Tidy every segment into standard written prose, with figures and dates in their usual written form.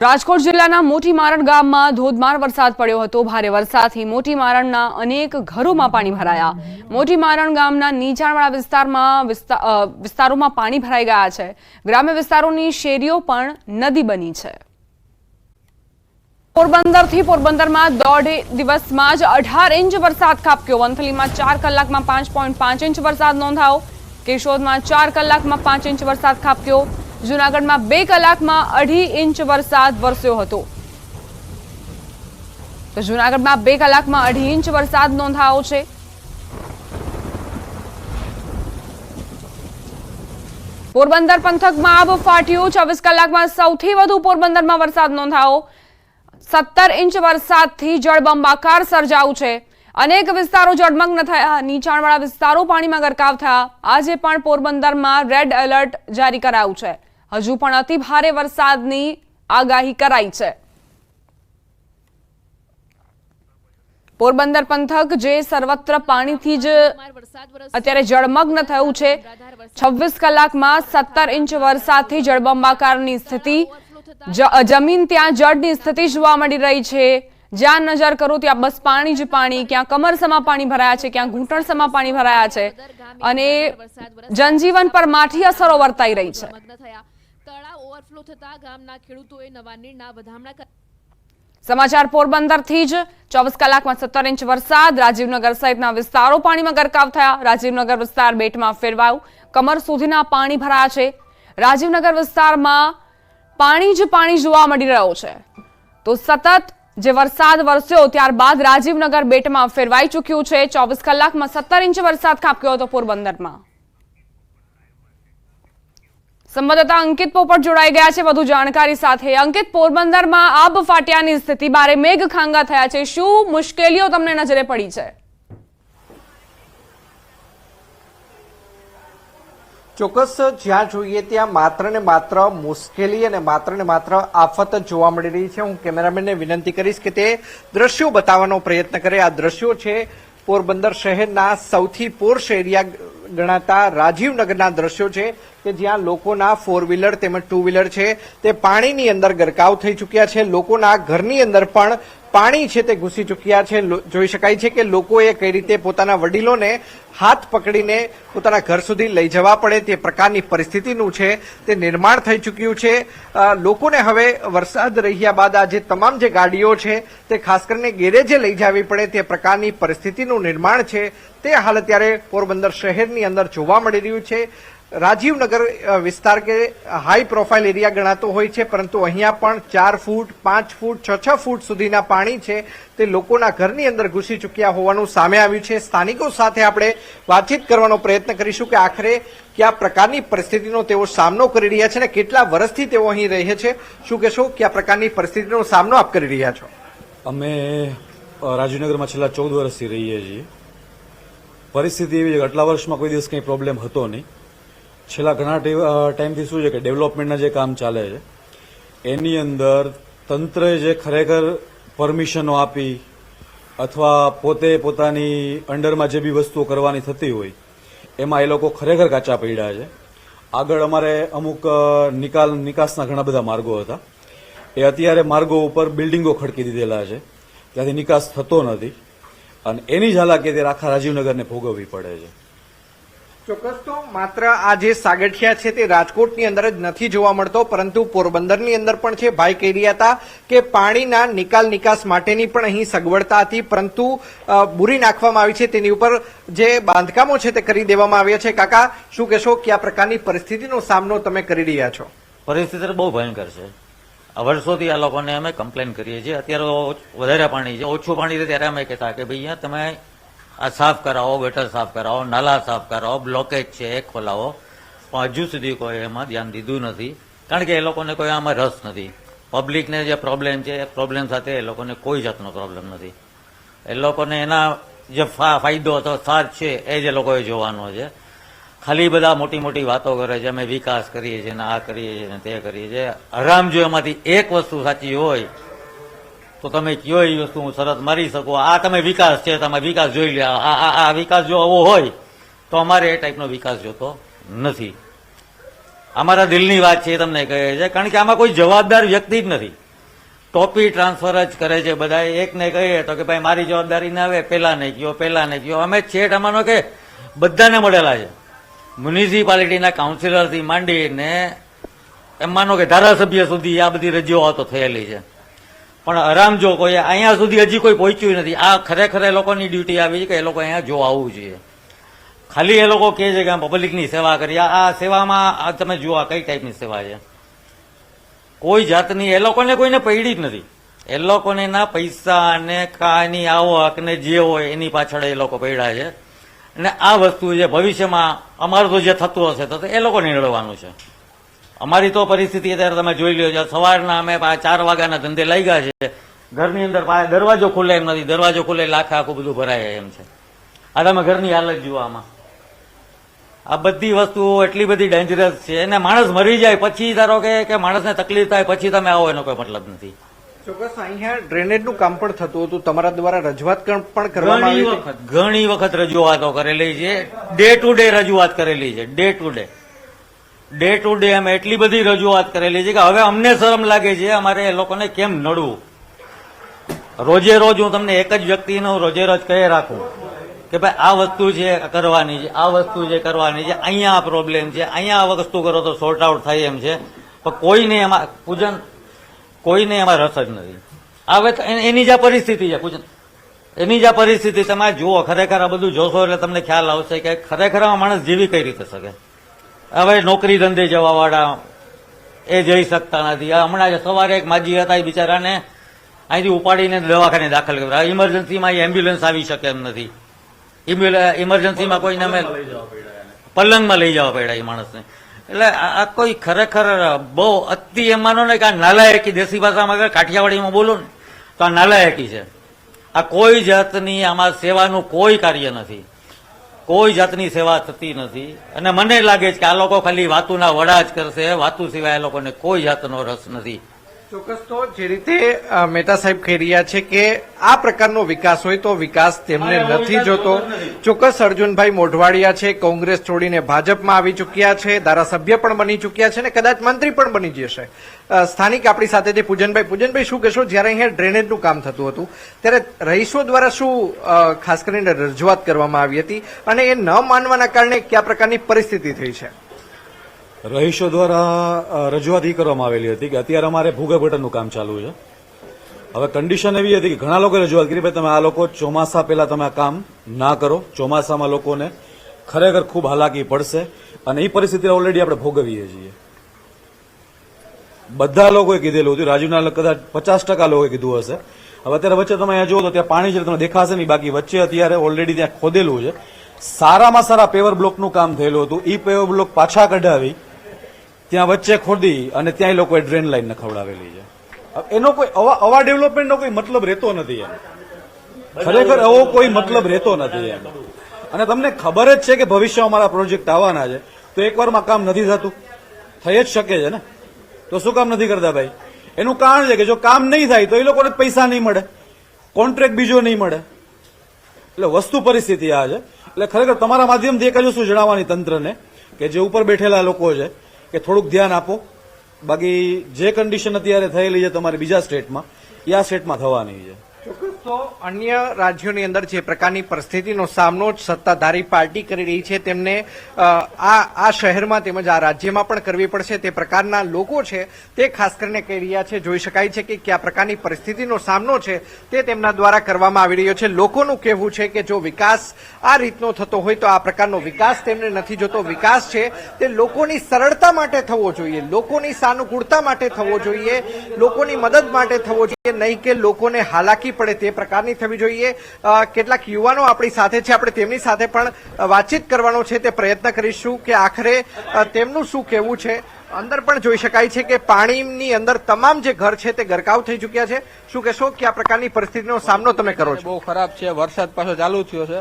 રાજકોટ જિલ્લાના મોટી મારણ ગામમાં ધોધમાર વરસાદ પડ્યો હતો। ભારે વરસાદથી મોટી મારણના અનેક ઘરોમાં પાણી ભરાયા। મોટી મારણ ગામના નીચાણવાળા વિસ્તારોમાં પાણી ભરાઈ ગયા છે। ગ્રામ્ય વિસ્તારોની શેરીઓ પણ નદી બની છે। પોરબંદરમાં દોઢ દિવસમાં જ 18 ઇંચ વરસાદ ખાબક્યો। વંથલીમાં 4 કલાકમાં 5.5 ઇંચ વરસાદ નોંધાયો। કેશોદમાં 4 કલાકમાં 5 ઇંચ વરસાદ ખાબક્યો। જૂનાગઢમાં 2 કલાકમાં 2.5 ઇંચ વરસાદ વરસ્યો હતો। તો જૂનાગઢમાં 2 કલાકમાં 2.5 ઇંચ વરસાદ નોંધાયો છે। પોરબંદર પંથકમાં આબ ફાટ્યું। 24 કલાકમાં સૌથી વધુ પોરબંદરમાં વરસાદ નોંધાયો। 17 ઇંચ વરસાદથી જળબંબાકાર સર્જાયું છે। અનેક વિસ્તારો જળમગ્ન થયા। નીચાણવાળા વિસ્તારો પાણીમાં ગરકાવ થયા। આજે પણ પોરબંદરમાં રેડ એલર્ટ જારી કરાયું છે। હજુ પણ અતિ ભારે વરસાદની આગાહી કરાઈ છે। પોરબંદર પંથક જે સર્વત્ર પાણીથી જ અત્યારે જળમગ્ન થયું છે। 26 કલાકમાં 17 ઇંચ વરસાદથી જળબંબાકારની સ્થિતિ, જમીન ત્યાં જળની સ્થિતિ જોવા મળી રહી છે। જ્યાં નજર કરું ત્યાં બસ પાણી જ પાણી। ક્યાં કમરસમાં પાણી ભરાયા છે, ક્યાં ઘૂંટણસમાં પાણી ભરાયા છે અને જનજીવન પર માઠી અસરો વર્તાઈ રહી છે। સમાચાર પોરબંદરથી જ 24 કલાકમાં 17 ઇંચ વરસાદ। રાજીવનગર સહિતના વિસ્તારો પાણીમાં ગરકાવ થયા। રાજીવનગર વિસ્તાર બેટમાં ફેરવાયું। કમર સુધીના પાણી ભરાયા છે। રાજીવનગર વિસ્તારમાં પાણી જ પાણી જોવા મળી રહ્યો છે। તો સતત જે વરસાદ વરસ્યો ત્યારબાદ રાજીવનગર બેટમાં ફેરવાઈ ચૂક્યું છે। 24 કલાકમાં 17 ઇંચ વરસાદ ખાબક્યો હતો પોરબંદરમાં। સંવાદદાતા અંકિત પોપટ જોડાઈ ગયા છે વધુ જાણકારી સાથે। અંકિત, પોરબંદરમાં આબ ફાટ્યાની સ્થિતિ, બારે મેઘ ખાંગા થયા છે, શું મુશ્કેલીઓ તમને નજરે પડી છે? ચોક્કસ, જ્યાં જોઈએ ત્યાં માત્ર ને માત્ર મુશ્કેલી અને માત્ર ને માત્ર આફત જોવા મળી રહી છે। હું કેમેરામેનને વિનંતી કરીશ કે તે દ્રશ્યો બતાવવાનો પ્રયત્ન કરે। આ દ્રશ્યો છે પોરબંદર શહેરના સૌથી પોર્શ એરિયા ગણાતા રાજીવનગરના દ્રશ્યો છે કે જ્યાં લોકોના 4 વ્હીલર તેમજ 2 વ્હીલર છે તે પાણીની અંદર ગરકાવ થઈ ચૂક્યા છે। લોકોના ઘરની અંદર પણ પાણી છે તે ઘૂસી ચૂક્યા છે। જોઈ શકાય છે કે લોકોએ કઈ રીતે પોતાના વડીલોને હાથ પકડીને પોતાના ઘર સુધી લઈ જવા પડે તે પ્રકારની પરિસ્થિતિનું છે તે નિર્માણ થઈ ચૂક્યું છે। લોકોને હવે વરસાદ રહ્યા બાદ આ જે તમામ જે ગાડીઓ છે તે ખાસ કરીને ગેરેજે લઈ જવી પડે તે પ્રકારની પરિસ્થિતિનું નિર્માણ છે તે હાલ અત્યારે પોરબંદર શહેરની અંદર જોવા મળી રહ્યું છે। રાજીવનગર વિસ્તાર કે હાઈ પ્રોફાઇલ એરિયા ગણાતો હોય છે, પરંતુ અહીંયા પણ 4 ફૂટ 5 ફૂટ 6 ફૂટ સુધીના પાણી છે તે લોકોના ઘરની અંદર ઘૂસી ચૂક્યા હોવાનું સામે આવ્યું છે। સ્થાનિકો સાથે આપણે વાતચીત કરવાનો પ્રયત્ન કરીશું કે આખરે કયા પ્રકારની પરિસ્થિતિનો તેઓ સામનો કરી રહ્યા છે અને કેટલા વર્ષથી તેઓ અહીં રહે છે। શું કહેશો, કયા પ્રકારની પરિસ્થિતિનો સામનો આપ કરી રહ્યા છો? અમે રાજીવનગરમાં છેલ્લા 14 વર્ષથી રહીએ છીએ। પરિસ્થિતિ એવી છે કે આટલા વર્ષમાં કોઈ દિવસ કંઈ પ્રોબ્લેમ હતો નહીં। છેલ્લા ઘણા ટાઈમથી શું છે કે ડેવલપમેન્ટના જે કામ ચાલે છે એની અંદર તંત્રએ જે ખરેખર પરમિશનો આપી અથવા પોતે પોતાની અંડરમાં જે બી વસ્તુઓ કરવાની થતી હોય એમાં એ લોકો ખરેખર કાચા પડ્યા છે। આગળ અમારે અમુક નિકાસના ઘણા બધા માર્ગો હતા, એ અત્યારે માર્ગો ઉપર બિલ્ડિંગો ખડકી દીધેલા છે, ત્યાંથી નિકાસ થતો નથી અને એની જ હાલાકી અત્યારે આખા રાજીવનગરને ભોગવવી પડે છે। ચોક્કસ, તો માત્ર આ જે સાગઠિયા છે તે રાજકોટની અંદર જ નથી જોવા મળતો, પરંતુ પોરબંદરની અંદર પણ છે। ભાઈ કહી રહ્યા હતા કે પાણીના નિકાસ માટેની પણ અહીં સગવડતા હતી, પરંતુ બુરી નાખવામાં આવી છે, તેની ઉપર જે બાંધકામો છે તે કરી દેવામાં આવ્યા છે। કાકા, શું કહેશો, કયા પ્રકારની પરિસ્થિતિનો સામનો તમે કરી રહ્યા છો? પરિસ્થિતિ બહુ ભયંકર છે। વર્ષોથી આ લોકોને અમે કમ્પ્લેન કરીએ છીએ। અત્યારે વધારે પાણી છે, ઓછું પાણી છે ત્યારે અમે કહેતા કે ભાઈ અહીંયા તમે આ સાફ કરાવો, ગટર સાફ કરાવો, નાલા સાફ કરાવો, બ્લોકેજ છે એ ખોલાવો, પણ હજુ સુધી કોઈ એમાં ધ્યાન દીધું નથી, કારણ કે એ લોકોને કોઈ આમાં રસ નથી। પબ્લિકને જે પ્રોબ્લેમ છે એ પ્રોબ્લેમ સાથે એ લોકોને કોઈ જાતનો પ્રોબ્લેમ નથી। એ લોકોને એના જે ફાયદો અથવા સાથ છે એ જ લોકોએ જોવાનો છે। ખાલી બધા મોટી મોટી વાતો કરે છે, અમે વિકાસ કરીએ છીએ ને આ કરીએ છીએ ને તે કરીએ છીએ। આરામ જો એમાંથી એક વસ્તુ સાચી હોય તો તમે કયો એ વસ્તુ હું શરત મારી શકું, આ તમે વિકાસ છે, તમે વિકાસ જોઈ લે, આ વિકાસ જો આવો હોય તો અમારે એ ટાઈપનો વિકાસ જોતો નથી। અમારા દિલની વાત છે તમને કહે છે, કારણ કે આમાં કોઈ જવાબદાર વ્યક્તિ જ નથી। ટોપી ટ્રાન્સફર જ કરે છે બધા. એકને કહીએ તો કે ભાઈ મારી જવાબદારી ના આવે, પેલા નહીં ગયો. અમે છેટ અમાનો કે બધાને મળેલા છે, મ્યુનિસિપાલિટીના કાઉન્સિલરથી માંડીને એમ માનો કે ધારાસભ્ય સુધી આ બધી રજૂઆતો થયેલી છે. પણ આરામ જો કોઈ અહીંયા સુધી હજી કોઈ પહોંચ્યું નથી. આ ખરેખર એ લોકોની ડ્યુટી આવી છે કે એ લોકો અહીંયા જો આવવું જોઈએ. ખાલી એ લોકો કહે છે કે પબ્લિકની સેવા કરી. આ સેવામાં આ તમે જુઓ આ કઈ ટાઈપની સેવા છે. કોઈ જાતની એ લોકોને કોઈને પૈડી જ નથી. એ લોકોને ના પૈસા અને કાની આવક ને જે હોય એની પાછળ એ લોકો પડ્યા છે. અને આ વસ્તુ જે ભવિષ્યમાં અમારું તો જે થતું હશે તો એ લોકોને નડવાનું છે. અમારી તો પરિસ્થિતિ અત્યારે તમે જોઈ લ્યો છો. સવારના અમે 4 વાગ્યાના ધંધે લાગ્યા છે. ઘરની અંદર દરવાજો ખુલે એમ નથી. દરવાજો ખુલે એટલે આખું બધું ભરાય એમ છે. આ તમે ઘરની હાલત જુઓ આમાં. આ બધી વસ્તુઓ એટલી બધી ડેન્જરસ છે. અને માણસ મરી જાય પછી ધારો કે માણસને તકલીફ થાય પછી તમે આવો એનો કોઈ મતલબ નથી. ચોક્કસ અહીંયા ડ્રેનેજનું કામ પણ થતું હતું, તમારા દ્વારા રજૂઆત પણ કરવામાં આવી હતી. ઘણી વખત રજૂઆતો કરેલી છે. ડે ટુ ડે રજૂઆત કરેલી છે. ડે ટુ ડે અમે એટલી બધી રજૂઆત કરેલી છે કે હવે અમને શરમ લાગે છે અમારે એ લોકોને કેમ નડવું. રોજે રોજ હું તમને એક જ વ્યક્તિનો રોજે રોજ કહી રાખું કે ભાઈ આ વસ્તુ છે કરવાની છે, આ વસ્તુ છે કરવાની છે, અહીંયા આ પ્રોબ્લેમ છે, અહીંયા આ વસ્તુ કરો તો સોર્ટ આઉટ થાય એમ છે. પણ કોઈને એમાં પૂજન કોઈને એમાં રસ જ નથી. હવે એની જ આ પરિસ્થિતિ છે પૂજન. એની જ આ પરિસ્થિતિ તમે જુઓ. ખરેખર આ બધું જોશો એટલે તમને ખ્યાલ આવશે કે ખરેખર આ માણસ જીવી કઈ રીતે શકે. હવે નોકરી ધંધે જવા વાળા એ જઈ શકતા નથી. હમણાં સવારે એક માજી હતા એ બિચારાને અહીંથી ઉપાડીને દવાખાને દાખલ કર્યા. ઇમરજન્સીમાં એમ્બ્યુલન્સ આવી શકે એમ નથી. ઇમરજન્સીમાં કોઈને અમે પલંગમાં લઈ જવા પડ્યા એ માણસને. એટલે આ કોઈ ખરેખર બહુ અતિ એમ માનો ને કે આ નાલાયકી, દેશી ભાષામાં કાઠિયાવાડીમાં બોલો ને તો આ નાલાયકી છે. આ કોઈ જાતની આમાં સેવાનું કોઈ કાર્ય નથી. કોઈ જાતની સેવા થતી નથી. અને મને લાગે છે કે આ લોકો ખાલી વાતુના વડા જ કરશે. વાતુ સિવાય આ લોકોને કોઈ જાતનો રસ નથી. ચોક્કસ. તો જે રીતે મહેતા સાહેબ કહી રહ્યા છે કે આ પ્રકારનો વિકાસ હોય તો વિકાસ તેમને નથી જોતો. ચોક્કસ અર્જુનભાઈ મોઢવાડિયા છે, કોંગ્રેસ છોડીને ભાજપમાં આવી ચૂક્યા છે, ધારાસભ્ય પણ બની ચૂક્યા છે અને કદાચ મંત્રી પણ બની જશે. સ્થાનિક આપણી સાથે છે પૂજનભાઈ, શું કહેશો? જયારે અહીંયા ડ્રેનેજનું કામ થતું હતું ત્યારે રહીશો દ્વારા શું ખાસ કરીને રજૂઆત કરવામાં આવી હતી અને એ ન માનવાના કારણે કયા પ્રકારની પરિસ્થિતિ થઈ છે? રહીશો દ્વારા રજૂઆત એ કરવામાં આવેલી હતી કે અત્યારે અમારે ભૂગર્ભ ગટરનું કામ ચાલુ છે. હવે કન્ડિશન એવી હતી કે ઘણા લોકોએ રજૂઆત કરી ભાઈ તમે આ લોકો ચોમાસા પહેલા તમે આ કામ ના કરો. ચોમાસામાં લોકોને ખરેખર ખૂબ હાલાકી પડશે અને એ પરિસ્થિતિ ઓલરેડી આપણે ભોગવીએ છીએ. બધા લોકોએ કીધેલું હતું. રાજુના કદાચ 50% લોકોએ કીધું હશે. હવે અત્યારે વચ્ચે તમે અહીંયા જુઓ તો ત્યાં પાણી છે તમને દેખાશે નહીં. બાકી વચ્ચે અત્યારે ઓલરેડી ત્યાં ખોદેલું છે. સારામાં સારા પેવર બ્લોકનું કામ થયેલું હતું. એ પેવર બ્લોક પાછા કઢાવી ત્યાં વચ્ચે ખોદી અને ત્યાં લોકોએ ડ્રેન લાઈન નખવડાવેલી છે. એનો કોઈ આવા ડેવલપમેન્ટનો કોઈ મતલબ રહેતો નથી એમ. ખરેખર આવો કોઈ મતલબ રહેતો નથી એમ. અને તમને ખબર જ છે કે ભવિષ્યમાં અમારા પ્રોજેક્ટ આવવાના છે તો એકવારમાં કામ નથી થતું. થઈ જ શકે છે ને. તો શું કામ નથી કરતા ભાઈ? એનું કારણ છે કે જો કામ નહીં થાય તો એ લોકોને પૈસા નહીં મળે, કોન્ટ્રાક્ટ બીજો નહીં મળે. એટલે વસ્તુ પરિસ્થિતિ આ છે. એટલે ખરેખર તમારા માધ્યમથી એક જ વસ્તુ જણાવવાની તંત્રને કે જે ઉપર બેઠેલા લોકો છે કે થોડુંક ધ્યાન આપો. બાકી જે કન્ડિશન અત્યારે થયેલી છે તમારી બીજા સ્ટેટમાં એ આ સ્ટેટમાં થવાની છે. ચોક્કસ. તો અન્ય રાજ્યોની અંદર જે પ્રકારની પરિસ્થિતિનો સામનો સત્તાધારી પાર્ટી કરી રહી છે તેમને આ શહેરમાં તેમજ આ રાજ્યમાં પણ કરવી પડશે તે પ્રકારના લોકો છે તે ખાસ કરીને કહી રહ્યા છે. જોઈ શકાય છે કે કયા પ્રકારની પરિસ્થિતિનો સામનો છે તે તેમના દ્વારા કરવામાં આવી રહ્યો છે. લોકોનું કહેવું છે કે જો વિકાસ આ રીતનો થતો હોય તો આ પ્રકારનો વિકાસ તેમને નથી જોતો. વિકાસ છે તે લોકોની સરળતા માટે થવો જોઈએ, લોકોની સાનુકૂળતા માટે થવો જોઈએ, લોકોની મદદ માટે થવો જોઈએ, નહીં કે લોકોને હાલાકી પડે તે પ્રકારની થવી જોઈએ. કેટલાક યુવાનો આપણી સાથે છે, આપણે તેમની સાથે પણ વાતચીત કરવાનો છે તે પ્રયત્ન કરીશું કે આખરે તેમનું શું કહેવું છે. અંદર પણ જોઈ શકાય છે કે પાણીની અંદર તમામ જે ઘર છે તે ગરકાવ થઈ ચૂક્યા છે. શું કહેશો કે આ પ્રકારની પરિસ્થિતિનો સામનો તમે કરો છો? બહુ ખરાબ છે. વરસાદ પાછો ચાલુ થયો છે.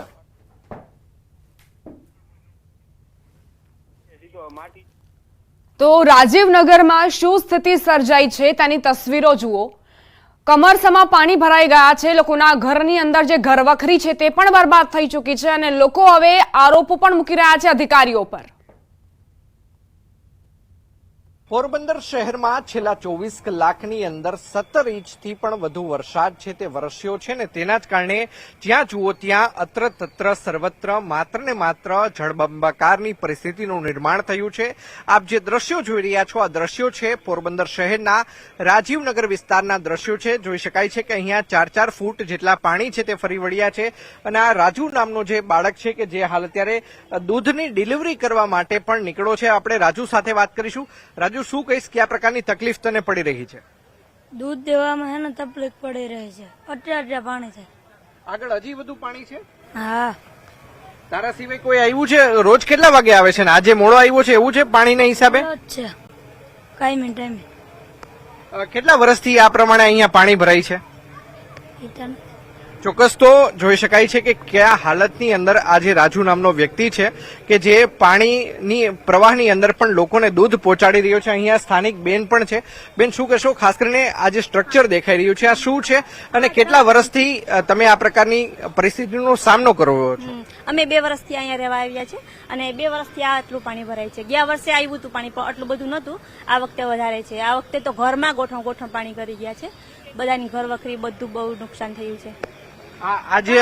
તો રાજીવનગરમાં શું સ્થિતિ સર્જાઈ છે તેની તસવીરો જુઓ. કમરસમાં પાણી ભરાઈ ગયા છે. લોકોના ઘરની અંદર જે ઘરવખરી છે તે પણ બરબાદ થઈ ચૂકી છે અને લોકો હવે આરોપો પણ મૂકી રહ્યા છે અધિકારીઓ પર. પોરબંદર શહેરમાં છેલ્લા 24 કલાકની અંદર 17 ઇંચથી પણ વધુ વરસાદ છે તે વરસ્યો છે ને તેના જ કારણે જ્યાં જુઓ ત્યાં અત્ર તત્ર સર્વત્ર માત્ર ને માત્ર જળબંબાકારની પરિસ્થિતિનું નિર્માણ થયું છે. આપ જે દ્રશ્યો જોઈ રહ્યા છો આ દ્રશ્યો છે પોરબંદર શહેરના રાજીવનગર વિસ્તારના દ્રશ્યો છે. જોઈ શકાય છે કે અહીંયા 4-4 ફૂટ જેટલા પાણી છે તે ફરી વળ્યા છે અને આ રાજુ નામનો જે બાળક છે કે જે હાલ અત્યારે દૂધની ડિલિવરી કરવા માટે પણ નીકળ્યો છે. આપણે રાજુ સાથે વાત કરીશું. રાજુ, શું કહીશ કે આ પ્રકારની તકલીફ તને પડી રહી છે? દૂધ દેવામાં છે ને તકલીફ પડી રહી છે. અત્યારે પાણી છે. આગળ હજી વધુ પાણી છે? હા, તારા સિવાય કોઈ આવ્યું છે? રોજ કેટલા વાગે આવે છે ને આજે મોડો આવ્યો છે એવું છે પાણીના હિસાબે? જ છે કાયમી ટાઈમે. કેટલા વર્ષથી આ પ્રમાણે અહીંયા પાણી ભરાય છે? ઈટન ચોક્કસ તો જોઈ શકાય છે કે કયા હાલતની અંદર આજે રાજુ નામનો વ્યક્તિ છે કે જે પાણીની પ્રવાહની અંદર પણ લોકોને દૂધ પહોંચાડી રહ્યો છે. અહીંયા સ્થાનિક બેન પણ છે. બેન, શું કહેશો? ખાસ કરીને આ જે સ્ટ્રક્ચર દેખાઈ રહ્યું છે આ શું છે અને કેટલા વર્ષથી તમે આ પ્રકારની પરિસ્થિતિનો સામનો કરો છો? અમે 2 વર્ષથી અહીંયા રહેવા આવ્યા છે અને 2 વર્ષથી આટલું પાણી ભરાય છે. ગયા વર્ષે આવ્યું હતું પાણી પણ આટલું બધું નહોતું. આ વખતે વધારે છે. આ વખતે તો ઘરમાં ગોઠણ પાણી કરી ગયા છે. બધાની ઘર વખરી બધું બહુ નુકસાન થયું છે. આજે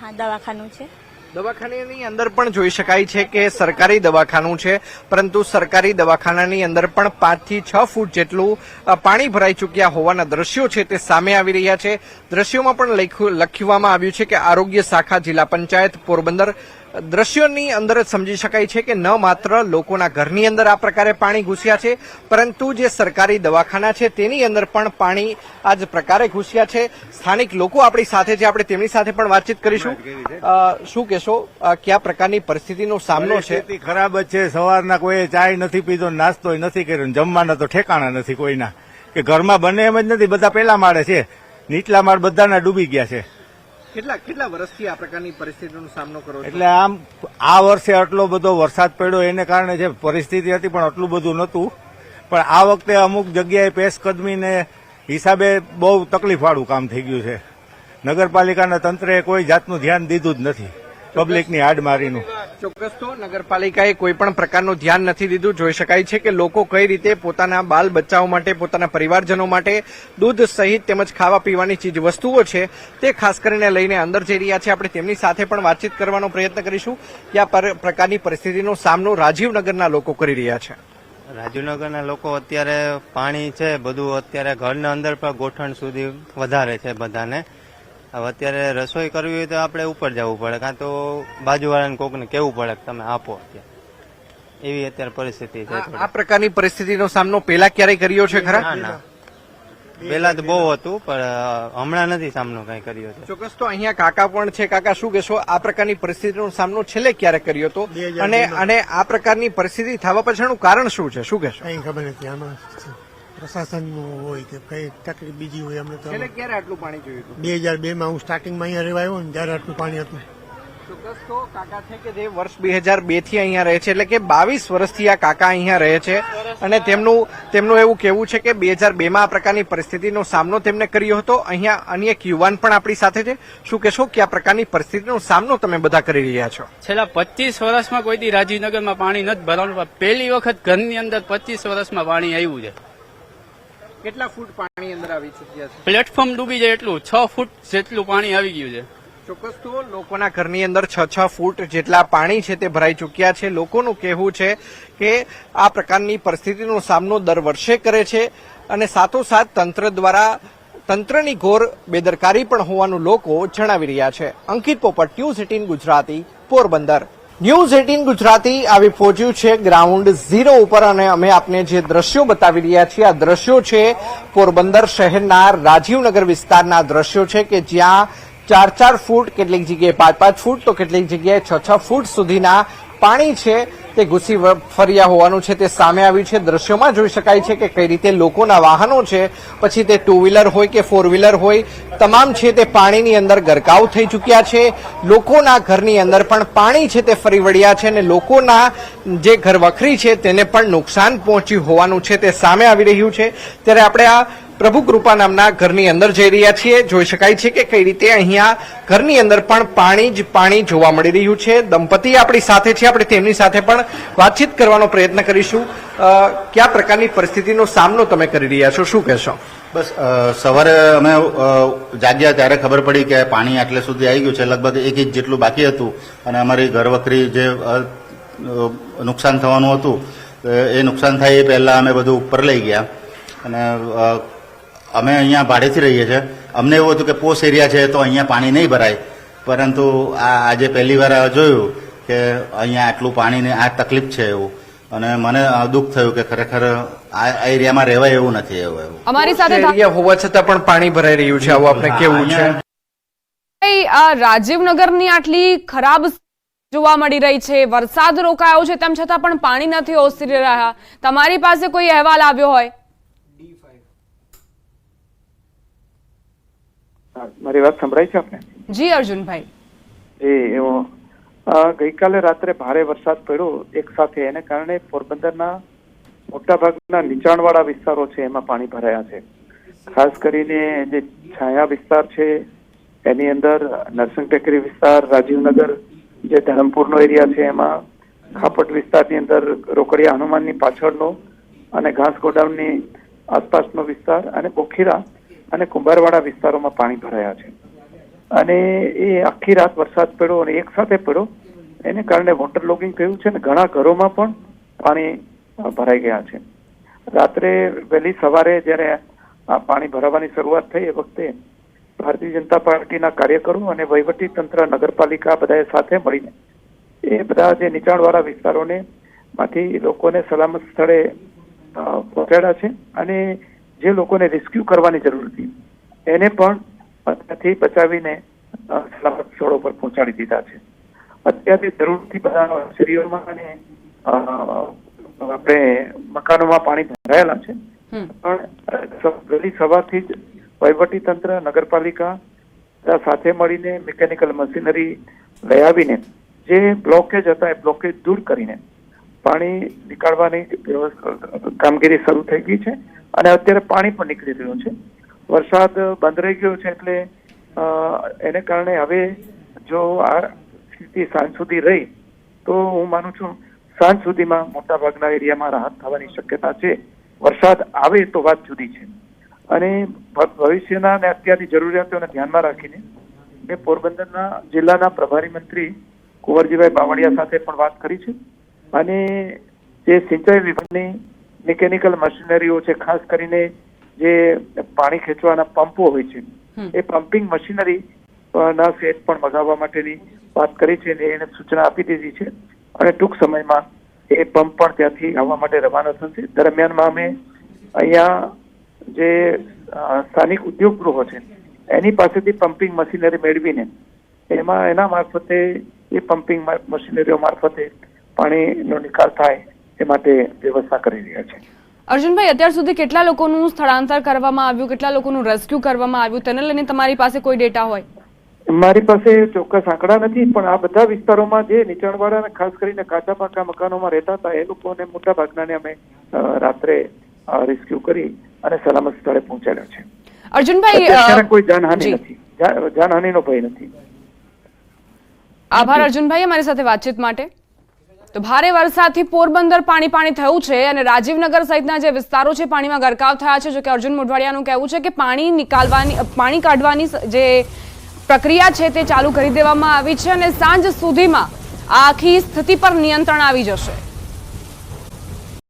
હા, દવાખાનું છે. દવાખાનાની અંદર પણ જોઈ શકાય છે કે સરકારી દવાખાનું છે, પરંતુ સરકારી દવાખાનાની અંદર પણ 5 થી 6 ફૂટ જેટલું પાણી ભરાઈ ચૂક્યા હોવાના દ્રશ્યો છે તે સામે આવી રહ્યા છે. દ્રશ્યોમાં પણ લખવામાં આવ્યું છે કે આરોગ્ય શાખા જિલ્લા પંચાયત પોરબંદર. દ્રશ્યોની અંદર જ સમજી શકાય છે કે ન માત્ર લોકોના ઘરની અંદર આ પ્રકારે પાણી ઘૂસ્યા છે, પરંતુ જે સરકારી દવાખાના છે તેની અંદર પણ પાણી આ જ પ્રકારે ઘૂસ્યા છે. સ્થાનિક લોકો આપણી સાથે છે, આપણે તેમની સાથે પણ વાતચીત કરીશું. શું કહેશો, કયા પ્રકારની પરિસ્થિતિનો સામનો છે? પરિસ્થિતિ ખરાબ જ છે. સવારના કોઈ ચાય નથી પીધો, નાસ્તો નથી કર્યો, જમવાના તો ઠેકાણા નથી કોઈના, કે ઘરમાં બને એમ જ નથી. બધા પેલા માળે છે, નીચલા માળ બધાના ડૂબી ગયા છે. કેટલા વર્ષથી આ પ્રકારની પરિસ્થિતિનો સામનો કરો છો? એટલે આમ આ વર્ષે આટલો બધો વરસાદ પડ્યો એને કારણે જે પરિસ્થિતિ હતી પણ આટલું બધું નહોતું. પણ આ વખતે અમુક જગ્યાએ પેશકદમીને હિસાબે બહુ તકલીફવાળું કામ થઈ ગયું છે. નગરપાલિકાના તંત્રએ કોઈ જાતનું ધ્યાન દીધું જ નથી પબ્લિકની હાડમારીનું. ચોક્કસ તો નગરપાલિકાએ કોઈ પણ પ્રકારનું ધ્યાન નથી દીધું. જોઈ શકાય છે કે લોકો કઈ રીતે પોતાના બાલ બચ્ચાઓ માટે, પોતાના પરિવારજનો માટે દૂધ સહિત તેમજ ખાવા પીવાની ચીજ વસ્તુઓ છે તે ખાસ કરીને લઈને અંદર જઈ રહ્યા છે. આપણે તેમની સાથે પણ વાતચીત કરવાનો પ્રયત્ન કરીશું કે આ પ્રકારની પરિસ્થિતિનો સામનો રાજીવનગરના લોકો કરી રહ્યા છે. રાજીવનગરના લોકો અત્યારે પાણી છે બધું અત્યારે ઘરના અંદર પણ ગોઠણ સુધી વધારે છે બધાને. હવે અત્યારે રસોઈ કરવી હોય તો આપણે ઉપર જવું પડે, કાં તો બાજુવાળાને કોકને કેવું પડે કે તમે આપો. એવી અત્યારે પરિસ્થિતિ છે. આ પ્રકારની પરિસ્થિતિનો સામનો પહેલા ક્યારેય કર્યો છે ખરા? ના ના, પેલા તો બહુ હતું પણ હમણાં નથી સામનો કઈ કર્યો છે. ચોક્કસ તો અહીંયા કાકા પણ છે. કાકા, શું કહેશો, આ પ્રકારની પરિસ્થિતિનો સામનો છેલ્લે ક્યારે કર્યો હતો અને આ પ્રકારની પરિસ્થિતિ થવા પાછળનું કારણ શું છે? શું કહેશો? કઈ ખબર નથી. આમાં પ્રશાસનનું હોય કે કઈ તકલીફ બીજી હોય. અમને તો છેલ્લે ક્યારે આટલું પાણી જોયું હતું? 2002 હું સ્ટાર્ટિંગમાં અહીંયા રહેવા આવ્યો ને ત્યારે આટલું પાણી હતું. ચોક્કસ તો કાકા છે કે જે વર્ષ 2002 થી અહીંયા રહે છે, એટલે કે 22 વર્ષથી આ કાકા અહીંયા રહે છે અને તેમનું એવું કહેવું છે કે 2002 આ પ્રકારની પરિસ્થિતિનો સામનો તેમને કર્યો હતો. અહીંયા અન્ય એક યુવાન પણ આપણી સાથે છે. શું કહેશો કે આ પ્રકારની પરિસ્થિતિનો સામનો તમે બધા કરી રહ્યા છો? છેલ્લા 25 વર્ષમાં કોઈથી રાજીવનગરમાં પાણી નથી ભરવાનું. પહેલી વખત ઘરની અંદર 25 વર્ષમાં પાણી આવ્યું છે. કેટલા ફૂટ પાણી અંદર આવી ચૂક્યા છે? પ્લેટફોર્મ ડૂબી જાય એટલું 6 ફૂટ જેટલું પાણી આવી ગયું છે. ચોક્કસ તો લોકોના ઘરની અંદર 6 ફૂટ જેટલા પાણી છે તે ભરાઈ ચૂક્યા છે. લોકોનું કહેવું છે કે આ પ્રકારની પરિસ્થિતિનો સામનો દર વર્ષે કરે છે અને સાથોસાથ તંત્ર દ્વારા તંત્રની ઘોર બેદરકારી પણ હોવાનું લોકો જણાવી રહ્યા છે. અંકિત પોપટ, ન્યૂઝ 18 ગુજરાતી, પોરબંદર. ન્યૂઝ 18 ગુજરાતી આવી પહોંચ્યું છે ગ્રાઉન્ડ 0 ઉપર અને અમે આપને જે દ્રશ્યો બતાવી રહ્યા છીએ આ દ્રશ્યો છે પોરબંદર શહેરના રાજીવનગર વિસ્તારના દ્રશ્યો છે કે જ્યાં 4-4 ફૂટ, કેટલીક જગ્યાએ 5-5 ફૂટ તો કેટલીક જગ્યાએ 6-6 ફૂટ સુધીના પાણી છે તે ઘૂસી ફર્યા હોવાનું છે તે સામે આવ્યું છે. દ્રશ્યોમાં જોઈ શકાય છે કે કઈ રીતે લોકોના વાહનો છે, પછી તે 2 વ્હીલર હોય કે 4 વ્હીલર હોય, તમામ છે તે પાણીની અંદર ગરકાવ થઈ ચૂક્યા છે. લોકોના ઘરની અંદર પણ પાણી છે તે ફરી વળ્યા છે અને લોકોના જે ઘર વખરી છે તેને પણ નુકસાન પહોંચ્યું હોવાનું છે તે સામે આવી રહ્યું છે. ત્યારે આપણે આ પ્રભુ કૃપા નામના ઘરની અંદર જઈ રહ્યા છીએ. જોઈ શકાય છે કે કઈ રીતે અહીંયા ઘરની અંદર પણ પાણી જ પાણી જોવા મળી રહ્યું છે. દંપતી આપણી સાથે છે, આપણે તેમની સાથે પણ વાતચીત કરવાનો પ્રયત્ન કરીશું. કયા પ્રકારની પરિસ્થિતિનો સામનો તમે કરી રહ્યા છો, શું કહેશો? બસ સવારે અમે જાગ્યા ત્યારે ખબર પડી કે પાણી આટલે સુધી આવી ગયું છે. લગભગ 1 ઇંચ જેટલું બાકી હતું અને અમારી ઘરવખરી જે નુકસાન થવાનું હતું એ નુકસાન થાય એ પહેલા અમે બધું ઉપર લઈ ગયા. અને અમે અહીંયા ભાડેથી રહીએ છીએ. અમને એવું હતું કે પોશ એરિયા છે તો અહીંયા પાણી નહીં ભરાય, પરંતુ આજે પહેલી વાર જોયું કે અહીંયા આટલું પાણીની આ તકલીફ છે એવું, અને મને દુઃખ થયું કે ખરેખર આ એરિયામાં રહેવાય એવું નથી. એવું અમારી સાથે એરિયા હોવા છતાં પણ પાણી ભરાઈ રહ્યું છે, આવું આપણે કેવું છે? આ રાજીવનગરની આટલી ખરાબ જોવા મળી રહી છે, વરસાદ રોકાયો છે તેમ છતાં પણ પાણી નથી ઓસરી રહ્યા. તમારી પાસે કોઈ અહેવાલ આવ્યો હોય? મારી વાત સંભળાય છે આપને? જી અર્જુનભાઈ. એવો ગઈકાલે રાત્રે ભારે વરસાદ પડ્યો એક સાથે, એને કારણે પોરબંદરના મોટાભાગના નીચાણવાળા વિસ્તારો છે એમાં પાણી ભરાયા છે. ખાસ કરીને જે છાયા વિસ્તાર છે એની અંદર નરસિંહ ટેકરી વિસ્તાર, રાજીવનગર જે ધરમપુરનો એરિયા છે એમાં, ખાપટ વિસ્તારની અંદર રોકડિયા હનુમાનની પાછળનો અને ઘાસ ગોડાઉનની આસપાસનો વિસ્તાર અને બોખીરા અને કુંભારવાડા વિસ્તારોમાં પાણી ભરાયા છે. અને એ આખી રાત વરસાદ પડ્યો અને એક સાથે પડ્યો, એને કારણે વોટર લોગિંગ થયું છે અને ઘણા ઘરોમાં પણ પાણી ભરાઈ ગયા છે. રાત્રે વહેલી સવારે જ્યારે આ પાણી ભરાવાની શરૂઆત થઈ એ વખતે ભારતીય જનતા પાર્ટીના કાર્યકરો અને વહીવટી તંત્ર, નગરપાલિકા બધાએ સાથે મળીને એ બધા જે નીચાણવાળા વિસ્તારોને માંથી લોકોને સલામત સ્થળે પહોંચાડ્યા છે. અને જે લોકોને રેસ્ક્યુ કરવાની જરૂર હતી એને પણ ત્યાંથી બચાવીને સલામત સ્થળો પર પહોંચાડી દીધા છે. અત્યારે જરૂરથી બધા શેરીઓમાં અને આપણે મકાનોમાં પાણી ભરાયેલા છે, પણ વહેલી સવારથી જ વહીવટી તંત્ર, નગરપાલિકા સાથે મળીને મિકેનિકલ મશીનરી લઈ આવીને જે બ્લોકેજ હતા એ બ્લોકેજ દૂર કરીને પાણી નીકાળવાની કામગીરી શરૂ થઈ ગઈ છે. અને અત્યારે પાણી પણ નીકળી રહ્યું છે. વરસાદ બંધ રહી ગયો છે એટલે એને કારણે હવે જો આ સ્થિતિ સાંજ સુધી રહી તો હું માનું છું સાંજ સુધીમાં મોટાભાગના એરિયામાં રાહત થવાની શક્યતા છે. વરસાદ આવે તો વાત જુદી છે. અને ભવિષ્યના અને અત્યારની જરૂરિયાતોને ધ્યાનમાં રાખીને મેં પોરબંદરના જિલ્લાના પ્રભારી મંત્રી કુંવરજીભાઈ બાવળિયા સાથે પણ વાત કરી છે. અને જે સિંચાઈ વિભાગની મિકેનિકલ મશીનરીઓ છે, ખાસ કરીને જે પાણી ખેંચવાના પંપો હોય છે એ પમ્પિંગ મશીનરી ના સેટ પણ મગાવવા માટેની વાત કરી છે અને એને સૂચના આપી દીધી છે. અને ટૂંક સમયમાં એ પંપ પણ ત્યાંથી આવવા માટે રવાના થશે. દરમિયાનમાં અમે અહીંયા જે સ્થાનિક ઉદ્યોગ ગૃહો છે એની પાસેથી પમ્પિંગ મશીનરી મેળવીને એના મારફતે એ પમ્પિંગ મશીનરીઓ મારફતે પાણીનો નિકાલ થાય એ માટે વ્યવસ્થા કરી રહ્યા છે. અર્જુનભાઈ, અત્યાર સુધી કેટલા લોકોનું સ્થળાંતર કરવામાં આવ્યું, કેટલા લોકોનું રેસ્ક્યુ કરવામાં આવ્યું, તેને લઈને તમારી પાસે કોઈ ડેટા હોય? મારી પાસે ચોક્કસ આંકડા નથી, પણ આ બધા વિસ્તારોમાં જે નીચાણવાળા અને ખાસ કરીને કાચા પાકા મકાનોમાં રહેતા હતા એ લોકોને મોટા ભાગનાને અમે રાત્રે રેસ્ક્યુ કરી અને સલામત સ્થળે પહોંચાડ્યા છે. અર્જુનભાઈ, કોઈ જાનહાનિ નથી, જાનહાનિનો ભય નથી. આભાર અર્જુનભાઈ અમારી સાથે વાતચીત માટે. તો ભારે વરસાદથી પોરબંદર પાણી થયું છે અને રાજીવનગર સહિતના જે વિસ્તારો છે પાણીમાં ગરકાવ થયા છે. જો કે અર્જુન મોઢવાડિયાનું કહેવું છે કે પાણી કાઢવાની જે પ્રક્રિયા છે તે ચાલુ કરી દેવામાં આવી છે અને સાંજ સુધીમાં આ આખી સ્થિતિ પર નિયંત્રણ આવી જશે.